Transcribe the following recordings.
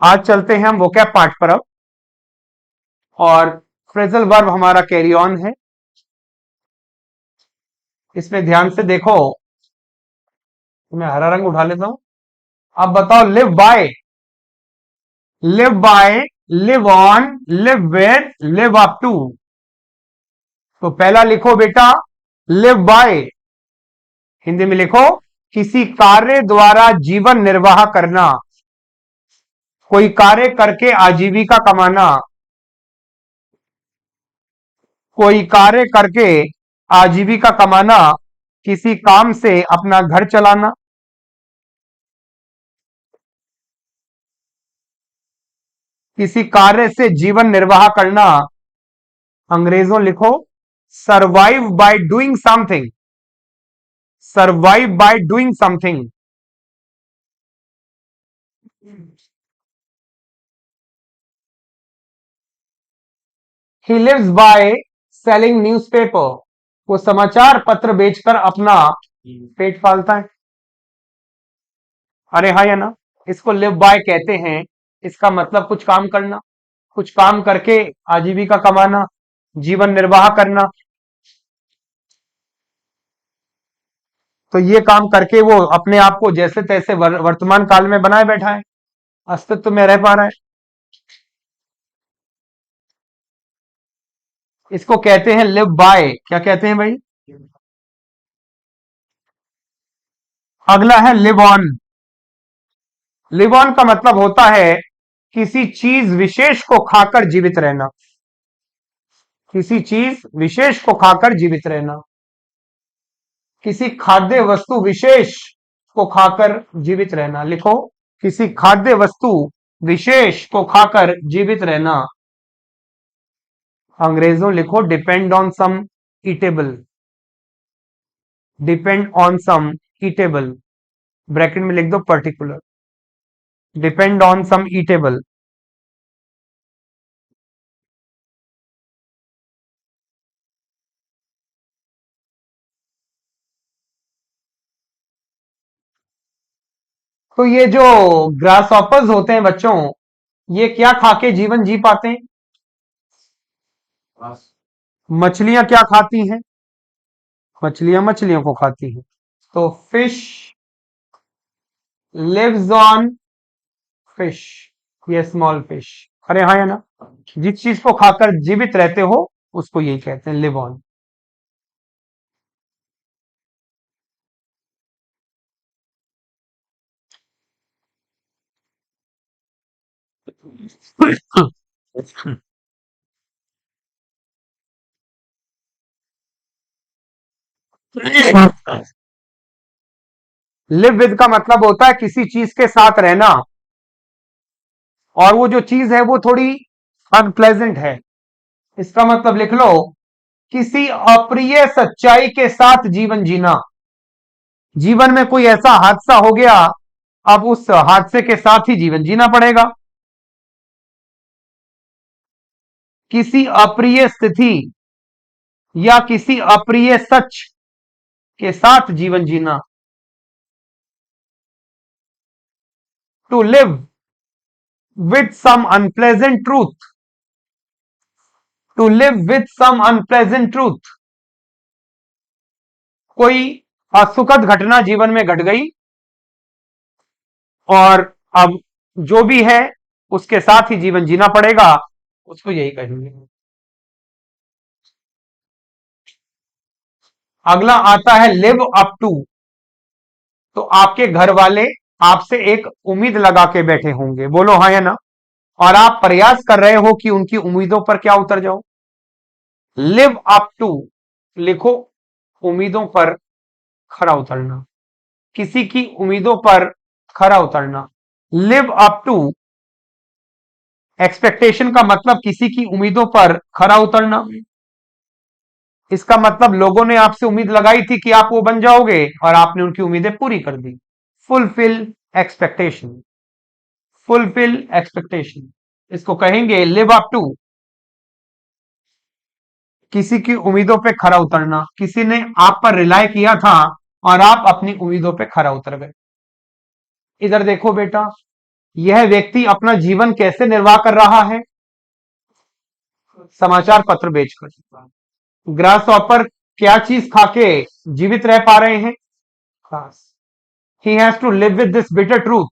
आज चलते हैं हम वोकैब पार्ट पर अब। और फ्रेजल वर्ब हमारा कैरी ऑन है। इसमें ध्यान से देखो, मैं हरा रंग उठा लेता हूं। अब बताओ, live by, live on, live with, live up to. तो पहला लिखो बेटा, लिव बाय। हिंदी में लिखो, किसी कार्य द्वारा जीवन निर्वाह करना, कोई कार्य करके आजीविका कमाना, कोई कार्य करके आजीविका कमाना, किसी काम से अपना घर चलाना। किसी कार्य से जीवन निर्वाह करना, अंग्रेजों लिखो survive by doing something, survive by doing something. He lives by selling newspaper, वो समाचार पत्र बेचकर अपना पेट पालता है। अरे हाँ या ना, इसको लिव बाय कहते हैं। इसका मतलब कुछ काम करना, कुछ काम करके आजीविका कमाना, जीवन निर्वाह करना। तो ये काम करके वो अपने आप को जैसे तैसे वर्तमान काल में बनाए बैठा है, अस्तित्व में रह पा रहा है। इसको कहते हैं लिव बाय। क्या कहते हैं भाई? अगला है लिव ऑन। लिव ऑन का मतलब होता है किसी चीज विशेष को खाकर जीवित रहना, किसी चीज विशेष को खाकर जीवित रहना, किसी खाद्य वस्तु विशेष को खाकर जीवित रहना। लिखो, किसी खाद्य वस्तु विशेष को खाकर जीवित रहना। अंग्रेजों लिखो depend on some eatable, depend on some eatable, bracket में लिख दो particular, depend on some eatable. तो ये जो ग्रास ऑपर्स होते हैं बच्चों, ये क्या खा के जीवन जी पाते हैं? मछलियां क्या खाती हैं? मछलियां मछलियों को खाती हैं। तो फिश लिव्स ऑन फिश, ये स्मॉल फिश। अरे हाँ या ना, जिस चीज को खाकर जीवित रहते हो उसको यही कहते हैं लिव ऑन। लिव विद का मतलब होता है किसी चीज के साथ रहना, और वो जो चीज है वो थोड़ी अनप्लेजेंट है। इसका मतलब लिख लो, किसी अप्रिय सच्चाई के साथ जीवन जीना। जीवन में कोई ऐसा हादसा हो गया, अब उस हादसे के साथ ही जीवन जीना पड़ेगा। किसी अप्रिय स्थिति या किसी अप्रिय सच के साथ जीवन जीना। To live with some unpleasant truth, to live with some unpleasant truth. कोई असुखद घटना जीवन में घट गई, और अब जो भी है उसके साथ ही जीवन जीना पड़ेगा, उसको यही कहेंगे। अगला आता है लिव अप टू। तो आपके घर वाले आपसे एक उम्मीद लगा के बैठे होंगे, बोलो हाँ या ना, और आप प्रयास कर रहे हो कि उनकी उम्मीदों पर क्या उतर जाओ। लिव अप टू लिखो, उम्मीदों पर खरा उतरना, किसी की उम्मीदों पर खरा उतरना। लिव अप टू एक्सपेक्टेशन का मतलब किसी की उम्मीदों पर खरा उतरना। इसका मतलब लोगों ने आपसे उम्मीद लगाई थी कि आप वो बन जाओगे, और आपने उनकी उम्मीदें पूरी कर दी। फुलफिल एक्सपेक्टेशन, फुलफिल एक्सपेक्टेशन, इसको कहेंगे लिव अप टू। किसी की उम्मीदों पे खरा उतरना, किसी ने आप पर रिलाय किया था और आप अपनी उम्मीदों पे खरा उतर गए। इधर देखो बेटा, यह व्यक्ति अपना जीवन कैसे निर्वाह कर रहा है? समाचार पत्र बेचकर। ग्रास हॉपर क्या चीज खाके जीवित रह पा रहे हैं? घास। He has to live with this bitter truth,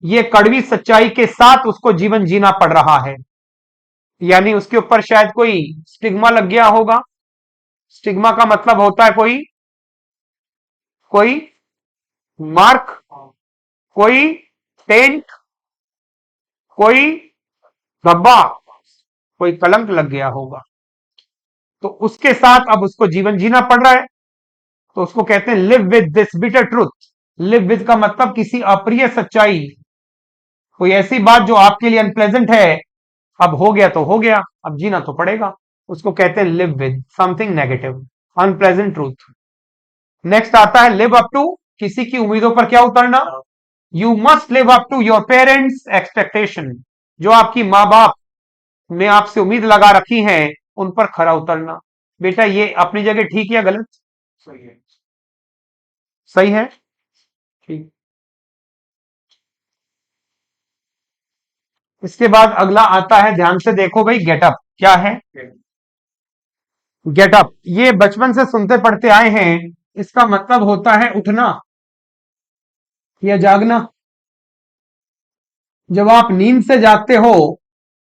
ये कड़वी सच्चाई के साथ उसको जीवन जीना पड़ रहा है। यानी उसके ऊपर शायद कोई स्टिग्मा लग गया होगा। स्टिग्मा का मतलब होता है कोई कोई मार्क, कोई टेंट, कोई धब्बा, कोई कलंक लग गया होगा। तो उसके साथ अब उसको जीवन जीना पड़ रहा है, तो उसको कहते हैं live with this bitter truth. Live with का मतलब किसी अप्रिय सच्चाई, कोई ऐसी बात जो आपके लिए अनप्लेजेंट है, अब हो गया तो हो गया, अब जीना तो पड़ेगा, उसको कहते हैं live with something negative, unpleasant truth. Next आता है लिव अप टू, किसी की उम्मीदों पर क्या उतरना? You must live up to your parents expectation, जो आपकी माँ बाप ने आपसे उम्मीद लगा रखी है उन पर खरा उतरना। बेटा ये अपनी जगह ठीक या गलत? सही है। सही है, ठीक। इसके बाद अगला आता है, ध्यान से देखो भाई, गेटअप क्या है? गेटअप ये बचपन से सुनते पढ़ते आए हैं, इसका मतलब होता है उठना या जागना। जब आप नींद से जागते हो,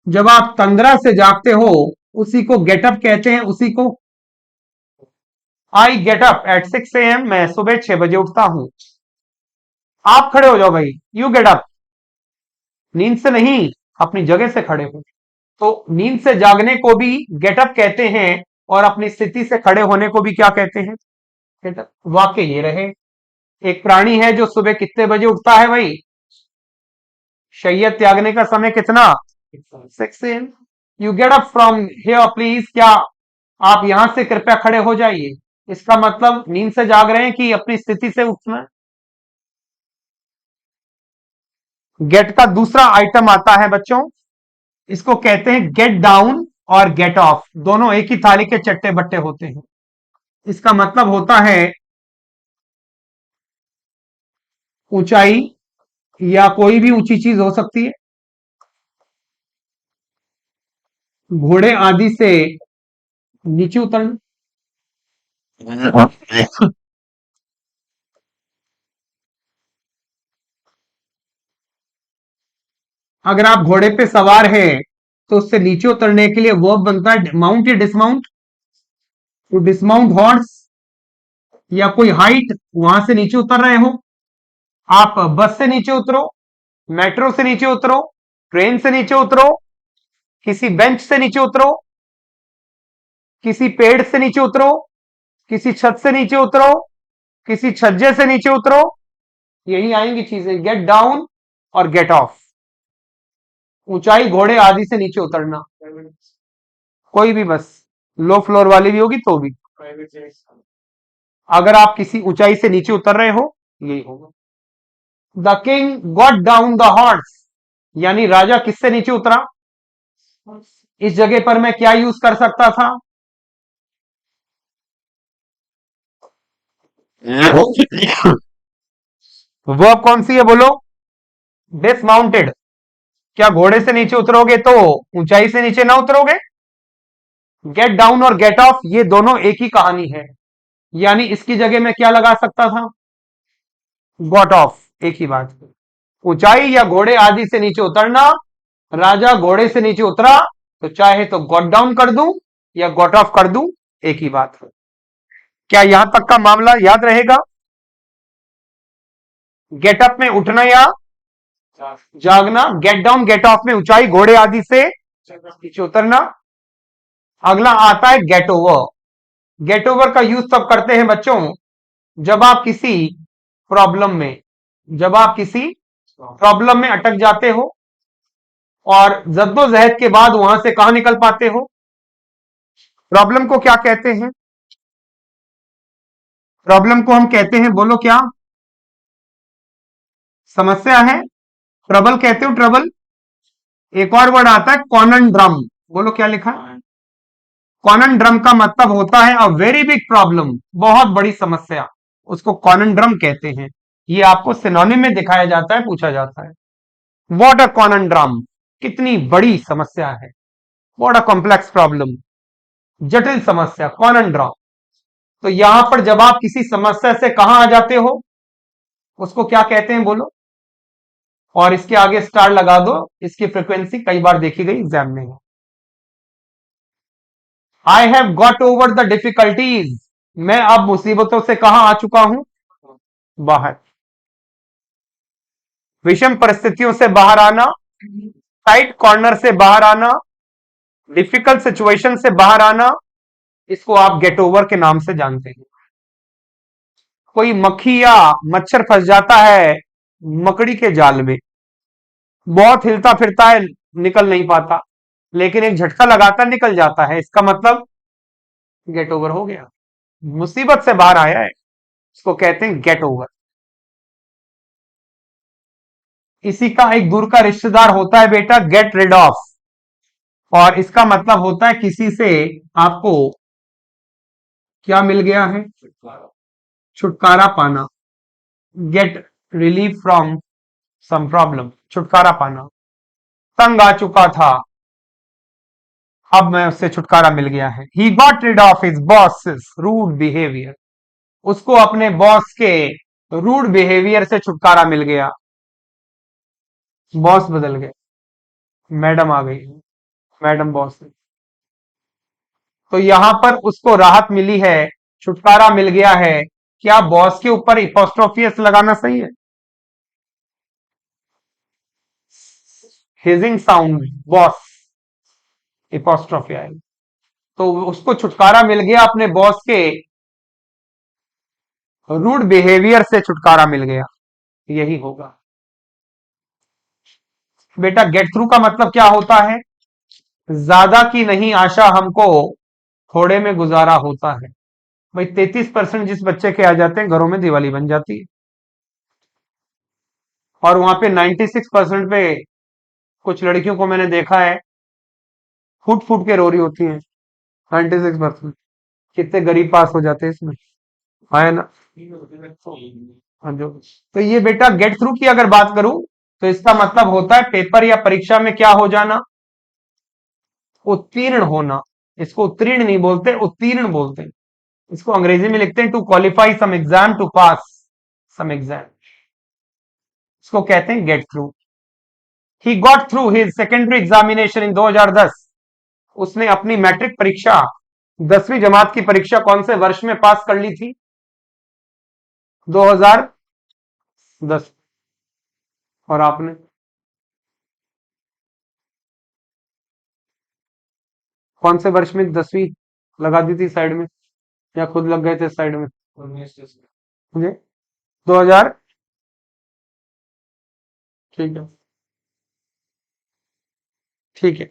जब आप तंद्रा से जागते हो, उसी को गेटअप कहते हैं। उसी को I get up at 6 AM, मैं सुबह 6 बजे उठता हूं। आप खड़े हो जाओ भाई, यू गेट अप, नींद से नहीं, अपनी जगह से खड़े हो। तो नींद से जागने को भी गेटअप कहते हैं, और अपनी स्थिति से खड़े होने को भी क्या कहते हैं? गेटअप। वाक्य ये रहे, एक प्राणी है जो सुबह कितने बजे उठता है भाई? शैय्यद त्यागने का समय कितना? 6 AM। You get up from here please, क्या आप यहां से कृपया खड़े हो जाइए। इसका मतलब नींद से जाग रहे हैं कि अपनी स्थिति से उठना है। गेट का दूसरा आइटम आता है बच्चों, इसको कहते हैं गेट डाउन और गेट ऑफ, दोनों एक ही थाली के चट्टे बट्टे होते हैं। इसका मतलब होता है ऊंचाई, या कोई भी ऊंची चीज हो सकती है, घोड़े आदि से नीचे उतरना। अगर आप घोड़े पे सवार हैं तो उससे नीचे उतरने के लिए वर्ब बनता है माउंट या डिसमाउंट। टू डिसमाउंट हॉर्स, या कोई हाइट, वहां से नीचे उतर रहे हो। आप बस से नीचे उतरो, मेट्रो से नीचे उतरो, ट्रेन से नीचे उतरो, किसी बेंच से नीचे उतरो, किसी पेड़ से नीचे उतरो, किसी छत से नीचे उतरो, किसी छज्जे से नीचे उतरो, यही आएंगी चीजें, गेट डाउन और गेट ऑफ। ऊंचाई, घोड़े आदि से नीचे उतरना, कोई भी बस, लो फ्लोर वाली भी होगी तो भी। अगर आप किसी ऊंचाई से नीचे उतर रहे हो, यही होगा। The king got down the horse, यानी राजा किससे नीचे उतरा? इस जगह पर मैं क्या यूज कर सकता था? वर्ब कौन सी है बोलो? डिसमाउंटेड। क्या घोड़े से नीचे उतरोगे तो ऊंचाई से नीचे ना उतरोगे? गेट डाउन और गेट ऑफ ये दोनों एक ही कहानी है, यानी इसकी जगह मैं क्या लगा सकता था? गॉट ऑफ, एक ही बात। ऊंचाई या घोड़े आदि से नीचे उतरना, राजा घोड़े से नीचे उतरा, तो चाहे तो गॉट डाउन कर दूं या गॉट ऑफ कर दूं, एक ही बात है। क्या यहां तक का मामला याद रहेगा? गेटअप में उठना या जागना, गेट डाउन गेट ऑफ में ऊंचाई घोड़े आदि से नीचे उतरना। अगला आता है गेट ओवर। गेट ओवर का यूज तब करते हैं बच्चों, जब आप किसी प्रॉब्लम में जब आप किसी प्रॉब्लम में अटक जाते हो और जद्दोजहद के बाद वहां से कहां निकल पाते हो। प्रॉब्लम को क्या कहते हैं? प्रॉब्लम को हम कहते हैं, बोलो क्या? समस्या है, ट्रबल कहते हो, ट्रबल। एक और वर्ड आता है कॉनन, बोलो क्या लिखा है? कॉनन का मतलब होता है अ वेरी बिग प्रॉब्लम, बहुत बड़ी समस्या, उसको कॉनन कहते हैं। ये आपको सिनोनिम में दिखाया जाता है, पूछा जाता है। व्हाट अ कॉनंड्रम, कितनी बड़ी समस्या है, व्हाट अ कॉम्प्लेक्स प्रॉब्लम, जटिल समस्या, कॉनंड्रम। तो यहां पर जब आप किसी समस्या से कहां आ जाते हो, उसको क्या कहते हैं बोलो, और इसके आगे स्टार लगा दो, इसकी फ्रीक्वेंसी कई बार देखी गई एग्जाम में। I have got over the difficulties, मैं अब मुसीबतों से कहां आ चुका हूं, बाहर। विषम परिस्थितियों से बाहर आना, टाइट कॉर्नर से बाहर आना, डिफिकल्ट सिचुएशन से बाहर आना, इसको आप गेट ओवर के नाम से जानते हैं। कोई मक्खी या मच्छर फंस जाता है मकड़ी के जाल में, बहुत हिलता फिरता है, निकल नहीं पाता, लेकिन एक झटका लगाता निकल जाता है, इसका मतलब गेट ओवर हो गया, मुसीबत से बाहर आया है, इसको कहते हैं गेट ओवर। इसी का एक दूर का रिश्तेदार होता है बेटा गेट रिड ऑफ, और इसका मतलब होता है किसी से आपको क्या मिल गया है, छुटकारा पाना, get relief from some problem, छुटकारा पाना। तंग आ चुका था, अब मैं उससे छुटकारा मिल गया है। He got rid of his boss rude behaviour, उसको अपने बॉस के रूड बिहेवियर से छुटकारा मिल गया, बॉस बदल गए, मैडम आ गई, मैडम बॉस। तो यहां पर उसको राहत मिली है, छुटकारा मिल गया है। क्या बॉस के ऊपर इपोस्ट्रोफियस लगाना सही है, हिजिंग साउंड, बॉस, इपोस्ट्रोफी आए, तो उसको छुटकारा मिल गया, अपने बॉस के रूड बिहेवियर से छुटकारा मिल गया, यही होगा बेटा। गेट थ्रू का मतलब क्या होता है, ज्यादा की नहीं आशा हमको थोड़े में गुजारा होता है। भाई 33% जिस बच्चे के आ जाते हैं घरों में दिवाली बन जाती है, और वहां पे 96% पे कुछ लड़कियों को मैंने देखा है फूट फूट के रो रही होती हैं, 96%। कितने गरीब पास हो जाते हैं इसमें, है ना। हाँ जो, तो ये बेटा गेट थ्रू की अगर बात करूं, तो इसका मतलब होता है पेपर या परीक्षा में क्या हो जाना, उत्तीर्ण होना। इसको उत्तीर्ण नहीं बोलते, उत्तीर्ण बोलते हैं। इसको अंग्रेजी में लिखते हैं to qualify some exam, to pass some exam, इसको कहते हैं get through. He got through his secondary examination in 2010, उसने अपनी मैट्रिक परीक्षा 10वीं जमात की परीक्षा कौन से वर्ष में पास कर ली थी, 2010। और आपने कौन से वर्ष में 10वीं लगा दी थी साइड में, या खुद लग गए थे साइड में, मुझे 2000, ठीक है, ठीक है।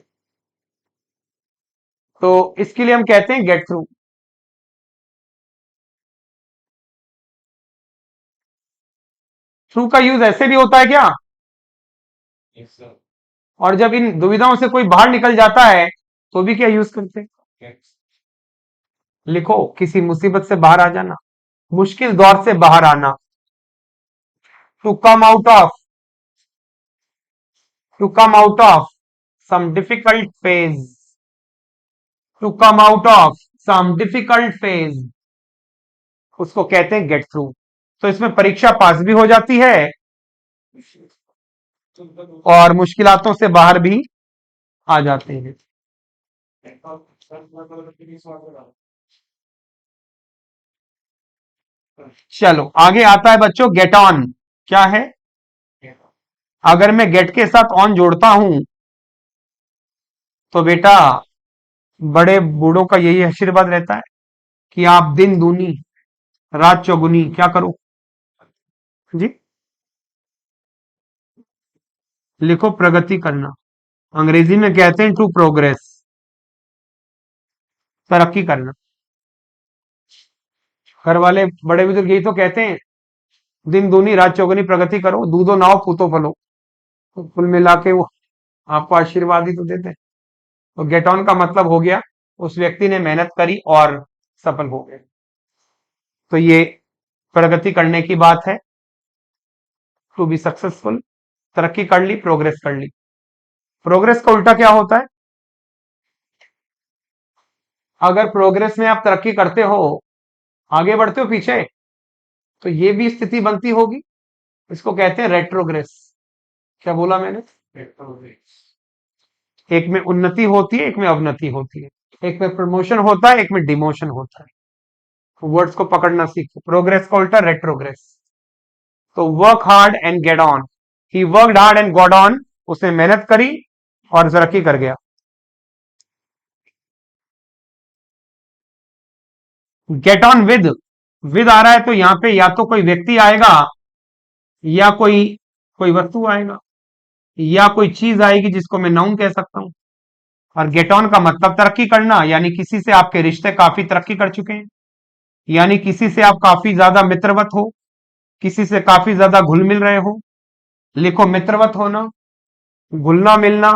तो इसके लिए हम कहते हैं गेट थ्रू। थ्रू का यूज ऐसे भी होता है क्या, और जब इन दुविधाओं से कोई बाहर निकल जाता है तो भी क्या यूज करते हैं, लिखो किसी मुसीबत से बाहर आ जाना, मुश्किल दौर से बाहर आना, to come out of, to come out of some difficult phase, to come out of some difficult phase, उसको कहते हैं गेट थ्रू। तो इसमें परीक्षा पास भी हो जाती है और मुश्किलातों से बाहर भी आ जाते हैं। चलो आगे आता है बच्चों गेट ऑन, क्या है, अगर मैं गेट के साथ ऑन जोड़ता हूं तो बेटा बड़े बूढ़ों का यही आशीर्वाद रहता है कि आप दिन दूनी रात चौगुनी क्या करो जी, लिखो प्रगति करना, अंग्रेजी में कहते हैं टू प्रोग्रेस, तरक्की करना। घर वाले बड़े बुजुर्ग यही तो कहते हैं, दिन दूनी रात चौगुनी प्रगति करो, दूधो नाव पूतो फलो, तो कुल मिला के वो आपको आशीर्वाद ही तो देते हैं। तो गेट ऑन का मतलब हो गया उस व्यक्ति ने मेहनत करी और सफल हो गए, तो ये प्रगति करने की बात है, टू बी सक्सेसफुल। तरक्की कर ली, प्रोग्रेस कर ली। प्रोग्रेस का उल्टा क्या होता है? अगर प्रोग्रेस में आप तरक्की करते हो, आगे बढ़ते हो पीछे, तो ये भी स्थिति बनती होगी। इसको कहते हैं रेट्रोग्रेस। क्या बोला मैंने? रेट्रोग्रेस। एक में उन्नति होती है, एक में अवनति होती है। एक में प्रमोशन होता है, एक में डिमोशन होता है। वर्ड्स को पकड़ना सीखो। प्रोग्रेस का उल्टा रेट्रोग्रेस। तो work hard and get on. He worked hard and got on. उसने मेहनत करी और तरक्की कर गया। गेट ऑन विद आ रहा है तो यहां पे या तो कोई व्यक्ति आएगा, या कोई कोई वस्तु आएगा, या कोई चीज आएगी जिसको मैं नाउन कह सकता हूं। और गेट ऑन का मतलब तरक्की करना, यानी किसी से आपके रिश्ते काफी तरक्की कर चुके हैं, यानी किसी से आप काफी ज्यादा मित्रवत हो, किसी से काफी ज्यादा घुल मिल रहे हो। लिखो मित्रवत होना, घुलना मिलना।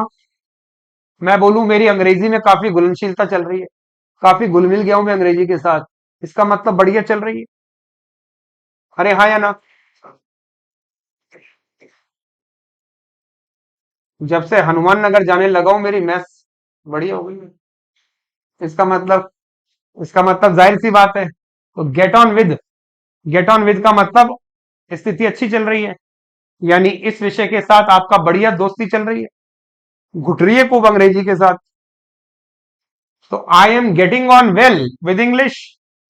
मैं बोलूं मेरी अंग्रेजी में काफी घुलनशीलता चल रही है, काफी घुल मिल गया हूं मैं अंग्रेजी के साथ, इसका मतलब बढ़िया चल रही है। अरे हाँ या ना? जब से हनुमान नगर जाने लगा हूं मेरी मैथ्स बढ़िया हो गई है। इसका मतलब इसका मतलब जाहिर सी बात है। तो गेट ऑन विद का मतलब स्थिति अच्छी चल रही है, यानी इस विषय के साथ आपका बढ़िया दोस्ती चल रही है, घुट रही है खूब अंग्रेजी के साथ। तो I am getting on well with English,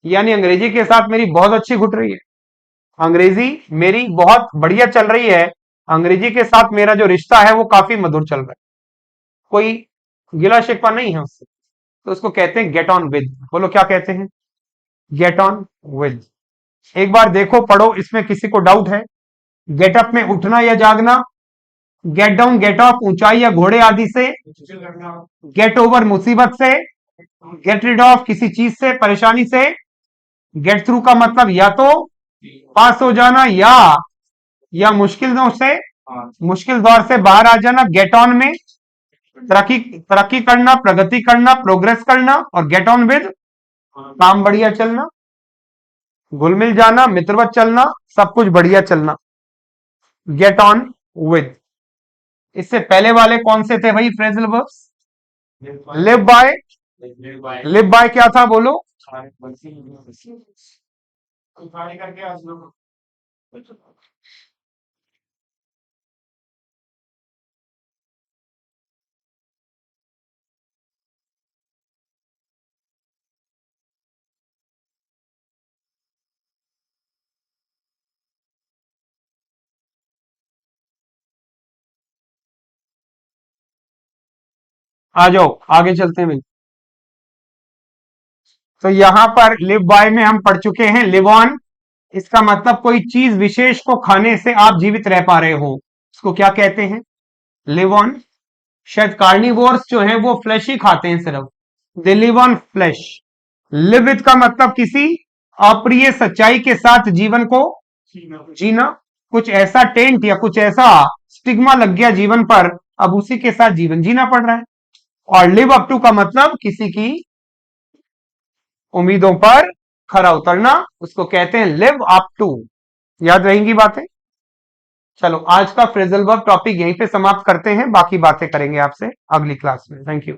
यानी अंग्रेजी के साथ मेरी बहुत अच्छी घुट रही है, अंग्रेजी मेरी बहुत बढ़िया चल रही है, अंग्रेजी के साथ मेरा जो रिश्ता है वो काफी मधुर चल रहा है, कोई गिला शिकवा नहीं है उससे। तो उसको कहते हैं गेट ऑन विद। बोलो क्या कहते हैं? Get on with. एक बार देखो, पढ़ो, इसमें किसी को डाउट है? गेट अप में उठना या जागना, गेट डाउन गेट ऑफ ऊंचाई या घोड़े आदि से, गेट ओवर मुसीबत से, गेट रिड ऑफ किसी चीज से, परेशानी से। गेट थ्रू का मतलब या तो पास हो जाना, या मुश्किल दौर से बाहर आ जाना। गेट ऑन में तरक्की तरक्की करना, प्रगति करना, प्रोग्रेस करना। और गेट ऑन विद काम बढ़िया चलना, घुल मिल जाना, मित्रवत चलना, सब कुछ बढ़िया चलना। Get on with. इससे पहले वाले कौन से थे भाई phrasal verbs? Live by. Live by क्या था बोलो? आ जाओ आगे चलते हैं भाई। तो यहां पर लिव बाय में हम पढ़ चुके हैं लिव ऑन। इसका मतलब कोई चीज विशेष को खाने से आप जीवित रह पा रहे हो, इसको क्या कहते हैं? Live on. शायद कार्निवोर्स जो है वो फ्लैश ही खाते हैं सिर्फ, they live on flash. Live with का मतलब किसी अप्रिय सच्चाई के साथ जीवन को जीना। कुछ ऐसा टेंट या कुछ ऐसा स्टिग्मा लग गया जीवन पर, अब उसी के साथ जीवन जीना पड़ रहा है। और लिव अप टू का मतलब किसी की उम्मीदों पर खरा उतरना, उसको कहते हैं लिव अप टू। याद रहेंगी बातें? चलो आज का फ्रेजल वर्ब टॉपिक यहीं पे समाप्त करते हैं, बाकी बातें करेंगे आपसे अगली क्लास में। Thank you.